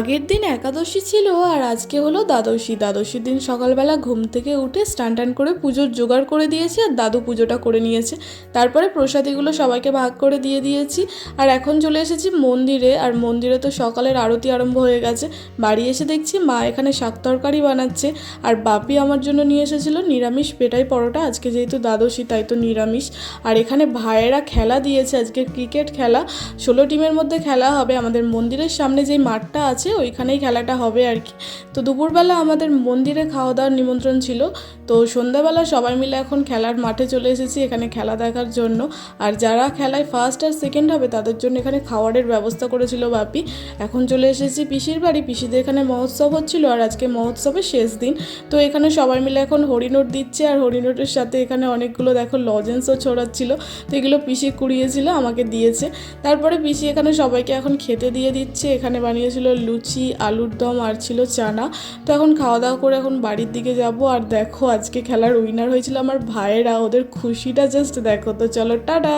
আগের দিন একাদশী ছিল আর আজকে হলো দ্বাদশীর দিন সকালবেলা ঘুম থেকে উঠে স্নান টান করে পুজোর জোগাড় করে দিয়েছি আর দাদু পুজোটা করে নিয়েছে। তারপরে প্রসাদীগুলো সবাইকে ভাগ করে দিয়ে দিয়েছি আর এখন চলে এসেছি মন্দিরে। আর মন্দিরে তো সকালের আরতি আরম্ভ হয়ে গেছে। বাড়ি এসে দেখছি মা এখানে শাক তরকারি বানাচ্ছে আর বাপি আমার জন্য নিয়ে এসেছিল নিরামিষ পেটাই পরোটা। আজকে যেহেতু দ্বাদশী তাই তো নিরামিষ। আর এখানে ভাইয়েরা খেলা দিয়েছে, আজকে ক্রিকেট খেলা, 16 টিমের মধ্যে খেলা হবে। আমাদের মন্দিরের সামনে যেই মাঠটা আছে ওইখানেই খেলাটা হবে আর কি। তো দুপুরবেলা আমাদের মন্দিরে খাওয়া দাওয়ার নিমন্ত্রণ ছিল, তো সন্ধ্যাবেলা সবাই মিলে এখন খেলার মাঠে চলে এসেছি এখানে খেলা দেখার জন্য। আর যারা খেলায় ফার্স্ট আর সেকেন্ড হবে তাদের জন্য এখানে খাওয়ারের ব্যবস্থা করেছিল বাপি। এখন চলে এসেছি পিসির বাড়ি, পিসিদের এখানে মহোৎসব হচ্ছিল আর আজকে মহোৎসবের শেষ দিন। তো এখানে সবাই মিলে এখন হরিনোট দিচ্ছে আর হরিনোটের সাথে এখানে অনেকগুলো দেখো লজেন্সও ছড়াচ্ছিল। তো এগুলো পিসি কুড়িয়েছিল আমাকে দিয়েছে। তারপরে পিসি এখানে সবাইকে এখন খেতে দিয়ে দিচ্ছে। এখানে বানিয়েছিল লুচি, আলুর দম আর ছিল চানা। তো এখন খাওয়া দাওয়া করে এখন বাড়ির দিকে যাব। আর দেখো আজকে খেলার উইনার হয়েছিল আমার ভাইয়েরা, ওদের খুশিটা জাস্ট দেখো। তো চলো টাটা।